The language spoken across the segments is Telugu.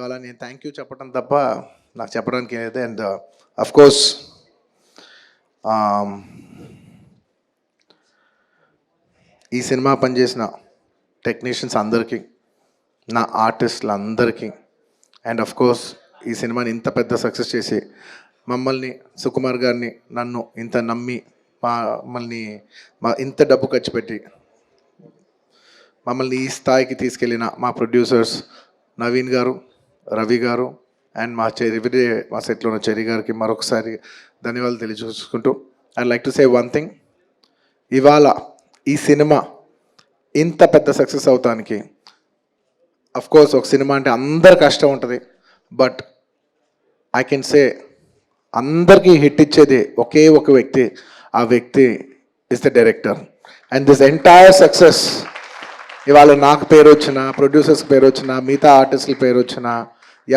ఇవాళ నేను థ్యాంక్ యూ చెప్పడం తప్ప నాకు చెప్పడానికి ఏదైతే. అండ్ అఫ్ కోర్స్ ఈ సినిమా పనిచేసిన టెక్నీషియన్స్ అందరికీ, నా ఆర్టిస్టులు అందరికీ, అండ్ అఫ్ కోర్స్ ఈ సినిమాని ఇంత పెద్ద సక్సెస్ చేసి మమ్మల్ని, సుకుమార్ గారిని, నన్ను ఇంత నమ్మి మమ్మల్ని ఇంత డబ్బు ఖర్చు పెట్టి మమ్మల్ని ఈ స్థాయికి తీసుకెళ్ళిన మా ప్రొడ్యూసర్స్ నవీన్ గారు, రవి గారు, అండ్ మా మా సెట్లో ఉన్న చెరి గారికి మరొకసారి ధన్యవాదాలు తెలియజేసుకుంటూ I like to say one thing. ఇవాళ ఈ సినిమా ఇంత పెద్ద సక్సెస్ అవటానికి కోర్స్ ఒక సినిమా అంటే అందరు కష్టం ఉంటుంది, బట్ ఐ కెన్ సే అందరికీ హిట్ ఇచ్చేది ఒకే ఒక వ్యక్తి, ఆ వ్యక్తి is the director. And this entire success ఇవాళ నాకు పేరు వచ్చినా, ప్రొడ్యూసర్స్కి పేరు వచ్చినా, మిగతా ఆర్టిస్టుల పేరు వచ్చినా,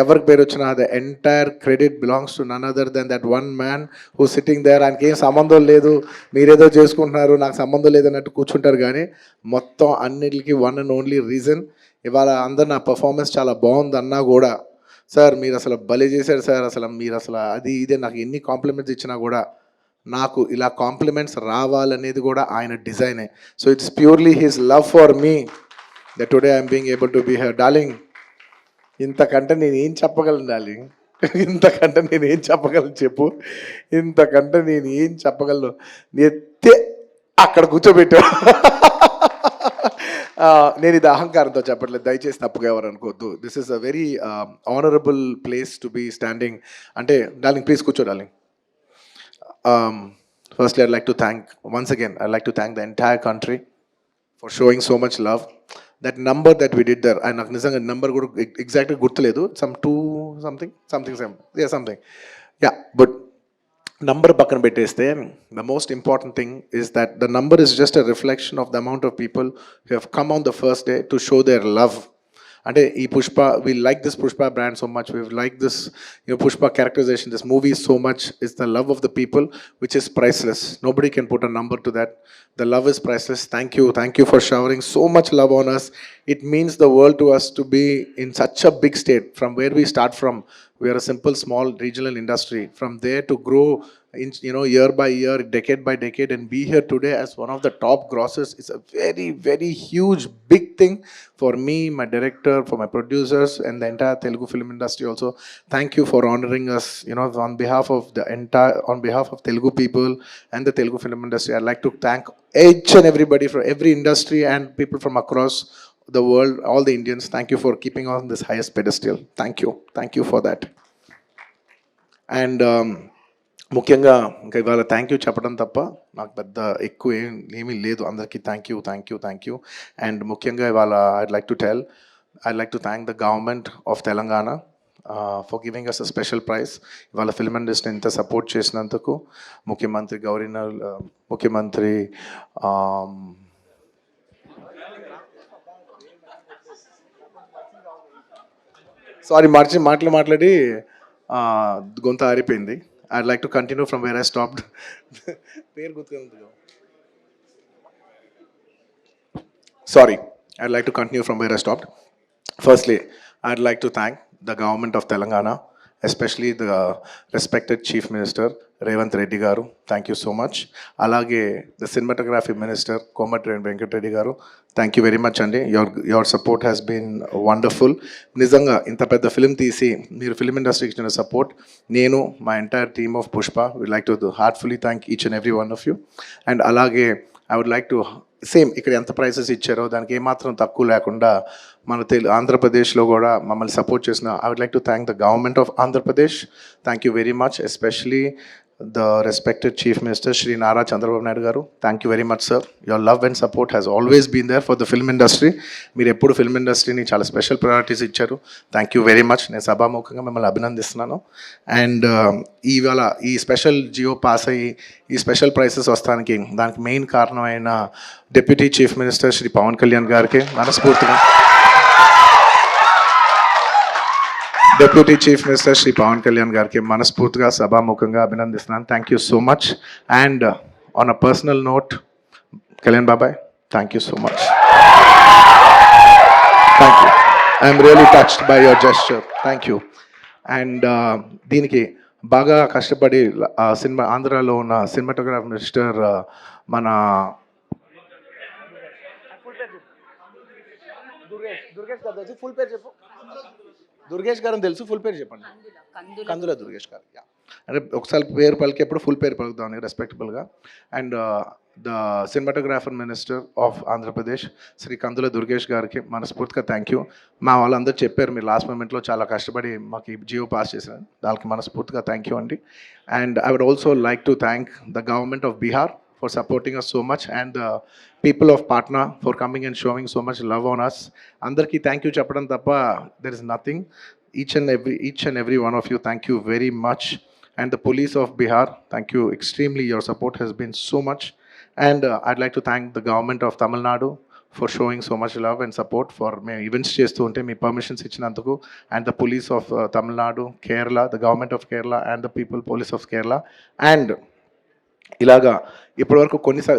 ఎవరికి పేరు వచ్చినా the entire credit belongs to none other than that one man who sitting there. ఆయనకి ఏం సంబంధం లేదు, మీరేదో చేసుకుంటున్నారు, నాకు సంబంధం లేదన్నట్టు కూర్చుంటారు. కానీ మొత్తం అన్నిటికీ వన్ అండ్ ఓన్లీ రీజన్ ఇవాళ అందరు నా పర్ఫార్మెన్స్ చాలా బాగుంది అన్నా కూడా, సార్ మీరు అసలు భలే చేశారు సార్, అసలు మీరు అసలు అది ఇదే నాకు ఎన్ని కాంప్లిమెంట్స్ ఇచ్చినా కూడా నాకు ఇలా కాంప్లిమెంట్స్ రావాలనేది కూడా ఆయన డిజైనే. So it's purely his love for me that today I'm being able to be here. Darling, ఇంతకంటే నేను ఏం చెప్పగలను డార్లింగ్? ఇంతకంటే నేను ఏం చెప్పగలను చెప్పు? ఇంతకంటే నేను ఏం చెప్పగలను? ఎత్తే అక్కడ కూర్చోబెట్టా. నేను ఇది అహంకారంతో చెప్పట్లేదు, దయచేసి తప్పుగా ఎవరు అనుకోవద్దు. This is a very honourable place to be standing. అంటే డార్లింగ్ ప్లీజ్ కూర్చో darling. Firstly, I'd like to thank, once again, I'd like to thank the entire country for showing so much love. That number that we did there, and nizanga number kuda exactly gurtuledu, some 2 something, yeah, something, yeah, but number pakkana petteste, the most important thing is that the number is just a reflection of the amount of people who have come on the first day to show their love. And Pushpa, we like this Pushpa brand so much, we like this, Pushpa characterization, this movie so much. Is the love of the people which is priceless. Nobody can put a number to that. The love is priceless. Thank you for showering so much love on us. It means the world to us to be in such a big state. From where we start from, we are a simple small regional industry. From there to grow in, year by year, decade by decade, and be here today as one of the top grossers is a very, very huge, big thing for me, my director, for my producers, and the entire Telugu film industry also. Thank you for honoring us, on behalf of Telugu people and the Telugu film industry. I'd like to thank each and everybody from every industry and people from across the world, all the Indians. Thank you for keeping on this highest pedestal. Thank you for that. And ముఖ్యంగా ఇంకా ఇవాళ థ్యాంక్ యూ చెప్పడం తప్ప నాకు పెద్ద ఎక్కువ ఏమీ లేదు. అందరికీ థ్యాంక్ యూ. అండ్ ముఖ్యంగా ఇవాళ I'd like to thank the government of Telangana for giving us a special prize. ఇవాళ ఫిల్మ్ ఇండస్ట్రీ ఇంత సపోర్ట్ చేసినందుకు ముఖ్యమంత్రి ముఖ్యమంత్రి సారీ మాట్లాడి గొంత ఆరిపోయింది. I'd like to continue from where I stopped. Sorry, I'd like to continue from where I stopped. Firstly, I'd like to thank the government of Telangana, especially the respected Chief Minister Revanth Reddy garu. Thank you so much. Alage the cinematography minister Komatreddy Venkat Reddy garu. Thank you very much andi. Your support has been wonderful. Nizanga inta pedda film teesi meer film industry ki ichina support nenu my entire team of Pushpa would like to heartfully thank each and every one of you. And alage I would like to same ఇక్కడ ఎంత ప్రైసెస్ ఇచ్చారో దానికి ఏమాత్రం తక్కువ లేకుండా మన ఆంధ్రప్రదేశ్లో కూడా మమ్మల్ని సపోర్ట్ చేసిన I would like to thank the government of Andhra Pradesh. Thank you very much, especially the respected chief minister Shri Nara Chandrababu Naidu garu. Thank you very much sir. Your love and support has always been there for the film industry. మీరు ఎప్పుడు ఫిల్మ్ ఇండస్ట్రీని చాలా స్పెషల్ ప్రయారిటీస్ ఇచ్చారు. Thank you very much. నేను సభాముఖంగా మిమ్మల్ని అభినందిస్తున్నాను. అండ్ ఇవాళ ఈ స్పెషల్ జియో పాస్ అయ్యి ఈ స్పెషల్ ప్రైసెస్ వస్తానికి దానికి మెయిన్ కారణమైన deputy chief minister Shri Pavan Kalyan గారికి మనస్ఫూర్తిగా deputy chief minister Shri Pavan Kalyan గారికి మనస్ఫూర్తిగా సభాముఖంగా అభినందిస్తున్నాను. Thank you so much. And on a personal note, Kalyan బాబాయ్, thank you so much. Thank you. I'm really touched by your gesture, thank you. And దీనికి బాగా కష్టపడి సినిమా ఆంధ్రాలో ఉన్న సినిమాటోగ్రాఫర్ మిస్టర్ మన దుర్గేష్ గారు తెలుసు, ఫుల్ పేరు చెప్పండి. కందుల దుర్గేష్ గారు. అంటే ఒకసారి పేరు పలికేప్పుడు ఫుల్ పేరు పలుకుతామని రెస్పెక్టబుల్గా. And the cinematographer minister of Andhra Pradesh Shri Kandula Durgesh గారికి మనస్ఫూర్తిగా థ్యాంక్ యూ. మా వాళ్ళందరూ చెప్పారు మీరు లాస్ట్ మూమెంట్లో చాలా కష్టపడి మాకు ఈ జియో పాస్ చేశారు, దానికి మనస్ఫూర్తిగా థ్యాంక్ యూ అండి. And I would also like to thank the government of Bihar for supporting us so much, and the people of Patna for coming and showing so much love on us. Andarki thank you chappadam tappa there is nothing. Each and every one of you, thank you very much. And the police of Bihar, thank you extremely, your support has been so much. And I'd like to thank the government of Tamil Nadu for showing so much love and support for me events chestu unte me permissions ichinanduku, and the police of Tamil Nadu, Kerala, the government of Kerala, and the people police of Kerala. And ఇలాగా ఇప్పటివరకు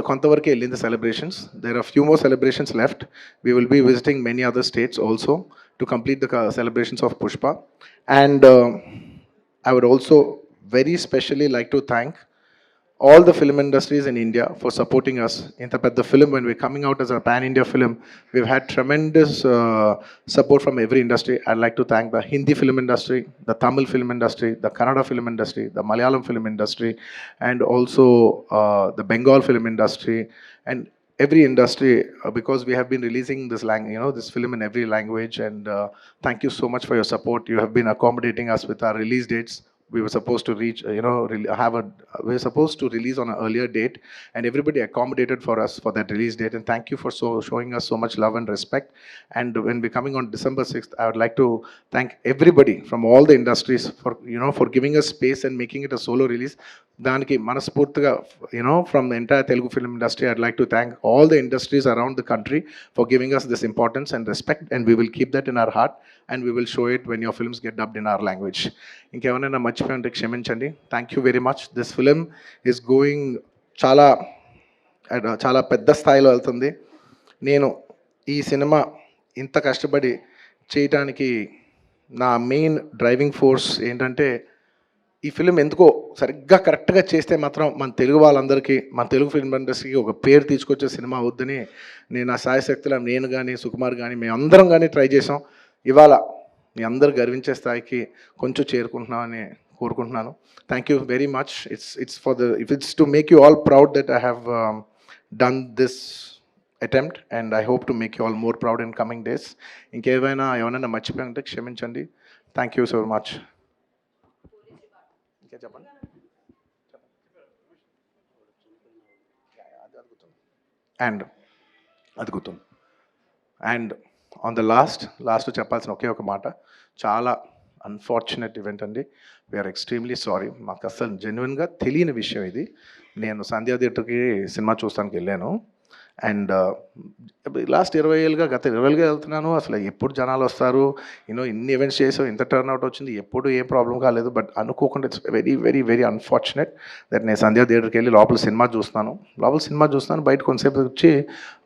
కొంతవరకే వెళ్ళింది celebrations. There are few more celebrations left. We will be visiting many other states also to complete the celebrations of Pushpa. And I would also very specially like to thank all the film industries in India for supporting us in the film. When we're coming out as a pan-India film, we've had tremendous support from every industry. I'd like to thank the Hindi film industry, the Tamil film industry, the Kannada film industry, the Malayalam film industry, and also the Bengal film industry, and every industry, because we have been releasing this this film in every language. And thank you so much for your support. You have been accommodating us with our release dates. We were supposed to reach, we were supposed to release on an earlier date, and everybody accommodated for us for that release date. And thank you for showing us so much love and respect. And when we're coming on December 6th, I would like to thank everybody from all the industries for, for giving us space and making it a solo release. దానికి మనస్ఫూర్తిగా from the entire Telugu film industry, I'd like to thank all the industries around the country for giving us this importance and respect. And we will keep that in our heart, and we will show it when your films get dubbed in our language. ఇంకేమైనా మర్చిపోయింటే క్షమించండి. Thank you very much. This film is going చాలా పెద్ద స్థాయిలో వెళ్తుంది. నేను ఈ సినిమా ఇంత కష్టపడి చేయటానికి నా మెయిన్ డ్రైవింగ్ ఫోర్స్ ఏంటంటే, ఈ ఫిలిం ఎందుకో సరిగ్గా కరెక్ట్గా చేస్తే మాత్రం మన తెలుగు వాళ్ళందరికీ, మన తెలుగు ఫిల్మ్ ఇండస్ట్రీకి ఒక పేరు తీసుకొచ్చే సినిమా అవుద్దని నేను ఆ సాయశక్తిలో నేను కానీ సుకుమార్ కానీ మేమందరం కానీ ట్రై చేసాం. ఇవాళ మీ అందరు గర్వించే స్థాయికి కొంచెం చేరుకుంటున్నామని కోరుకుంటున్నాను. Thank you very much. It's to make you all proud that I have done this attempt, and I hope to make you all more proud in coming days. ఏమైనా మర్చిపోయింటే క్షమించండి. Thank you so much. చెప్పండి. అండ్ అది గుర్తుంది. అండ్ ఆన్ ద లాస్ట్ చెప్పాల్సిన ఒకే ఒక మాట, చాలా అన్ఫార్చునేట్ ఈవెంట్ అండి. We're extremely sorry. మాకు అసలు జెన్యున్గా తెలియని విషయం ఇది. నేను సంధ్యా థియేటర్కి సినిమా చూస్తానికి వెళ్ళాను. అండ్ లాస్ట్ 20 ఏళ్ళుగా గత 20 ఏళ్ళుగా వెళ్తున్నాను. అసలు ఎప్పుడు జనాలు వస్తారు, ఇన్ని ఈవెంట్స్ చేసాం, ఇంత టర్న్అవుట్ వచ్చింది, ఎప్పుడు ఏం ప్రాబ్లం కాలేదు. బట్ అనుకోకుండా it's very very very unfortunate that నేను సంధ్యా థియేటర్కి వెళ్ళి లోపల సినిమా చూస్తున్నాను. బయట కొంతసేపు వచ్చి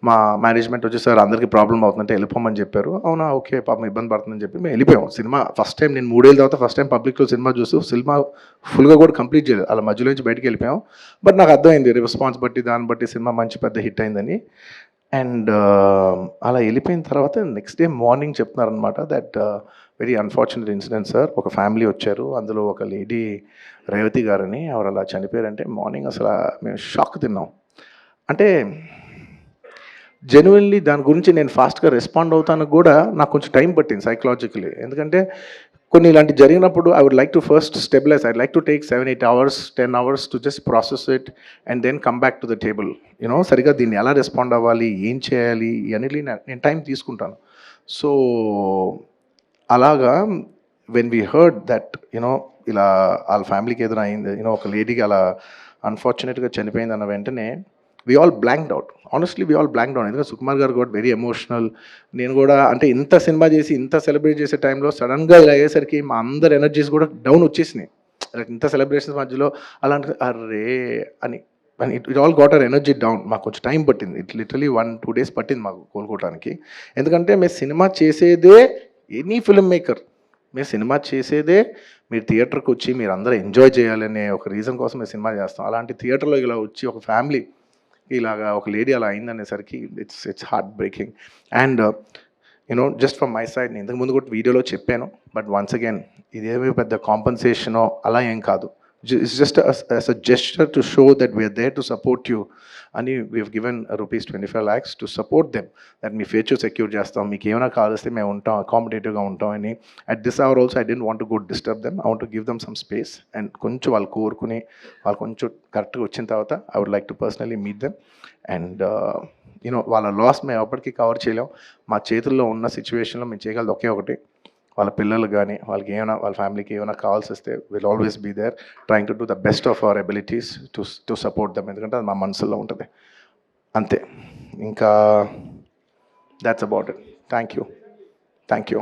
మా మేనేజ్మెంట్ వచ్చి, సార్ అందరికీ ప్రాబ్లం అవుతుందంటే వెళ్ళిపోమని చెప్పారు. అవునా, ఓకే, పాపం ఇబ్బంది పడుతుందని చెప్పి మేము వెళ్ళిపోయాం. సినిమా ఫస్ట్ టైం నేను 3 ఏళ్ళ తర్వాత ఫస్ట్ టైం పబ్లిక్లో సినిమా చూస్తూ సినిమా ఫుల్గా కూడా కంప్లీట్ చేయలేదు, అలా మధ్యలో నుంచి బయటకు వెళ్ళిపోయాం. బట్ నాకు అర్థమైంది రెస్పాన్స్ బట్టి, దాన్ని బట్టి సినిమా మంచి పెద్ద హిట్ అయిందని. అండ్ అలా వెళ్ళిపోయిన తర్వాత నెక్స్ట్ డే మార్నింగ్ చెప్తున్నారనమాట that very unfortunate incident sir. ఒక ఫ్యామిలీ వచ్చారు, అందులో ఒక లేడీ రేవతి గారని, ఆవిడ అలా చనిపోయారంటే మార్నింగ్ అసలు మేము షాక్ తిన్నాం. అంటే జెన్యున్లీ దాని గురించి నేను ఫాస్ట్గా రెస్పాండ్ అవుతాను కూడా నాకు కొంచెం టైం పట్టింది సైకలాజికలీ. ఎందుకంటే కొన్ని ఇలాంటి జరిగినప్పుడు I would like to first stabilise. I like to take 7-8 hours 10 hours to just process it and then come back to the table. సరిగా దీన్ని ఎలా రెస్పాండ్ అవ్వాలి, ఏం చేయాలి ఇవన్నీ నేను టైం తీసుకుంటాను. సో అలాగా వెన్ వీ హర్డ్ దట్ ఇలా వాళ్ళ ఫ్యామిలీకి ఏదైనా అయింది, ఒక లేడీకి అలా అన్ఫార్చునేట్గా చనిపోయింది అన్న వెంటనే we all blanked out. Honestly, we all blanked out. ఎందుకంటే సుకుమార్ గారు కూడా వెరీ ఎమోషనల్. నేను కూడా అంటే ఇంత సినిమా చేసి ఇంత సెలబ్రేట్ చేసే టైంలో సడన్గా ఇలా అయ్యేసరికి మా అందరి ఎనర్జీస్ కూడా డౌన్ వచ్చేసినాయి. ఇంత సెలబ్రేషన్స్ మధ్యలో అలాంటి అరే అని it all got our energy down. మాకు కొంచెం టైం పట్టింది. ఇట్ లిటరలీ 1-2 days పట్టింది మాకు కోలుకోవడానికి. ఎందుకంటే మేము సినిమా చేసేదే ఎనీ ఫిల్మ్ మేకర్ మీరు సినిమా చేసేదే మీరు థియేటర్కి వచ్చి మీరు అందరూ ఎంజాయ్ చేయాలనే ఒక రీజన్ కోసం మేము సినిమా చేస్తాం. అలాంటి థియేటర్లో ఇలా వచ్చి ఒక ఫ్యామిలీ ఇలాగా ఒక లేడీ అలా అయిందనేసరికి it's heartbreaking. And you know just from my side నేను ఇంతకుముందు కూడా వీడియోలో చెప్పాను, బట్ వన్స్ అగైన్ ఇదేమీ పెద్ద కాంపన్సేషనో అలా ఏం కాదు. It's just as a gesture to show that we are there to support you. And we have given rupees 25 lakhs to support them. That మీ ఫ్యూచర్ సెక్యూర్ చేస్తాం, మీకు ఏమైనా కావాల్స్తే మేము ఉంటాం, అకామిడేటివ్గా ఉంటాం అని. At this hour also I didn't want to go disturb them. I want to give them some space. And కొంచెం వాళ్ళు కోరుకుని వాళ్ళు కొంచెం కరెక్ట్గా వచ్చిన తర్వాత I would like to personally meet them. And you know వాళ్ళ లాస్ మేము ఎప్పటికీ కవర్ చేయలేం. మా చేతుల్లో ఉన్న సిచ్యువేషన్లో మేము చేయగలదు ఒకే ఒకటి, వాళ్ళ పిల్లలు కానీ వాళ్ళకి ఏమైనా వాళ్ళ ఫ్యామిలీకి ఏమైనా కావాల్సి వస్తే will always be there trying to do the best of our abilities to support them. ఎందుకంటే అది మా మనసులో ఉంటుంది అంతే. ఇంకా that's about it. Thank you.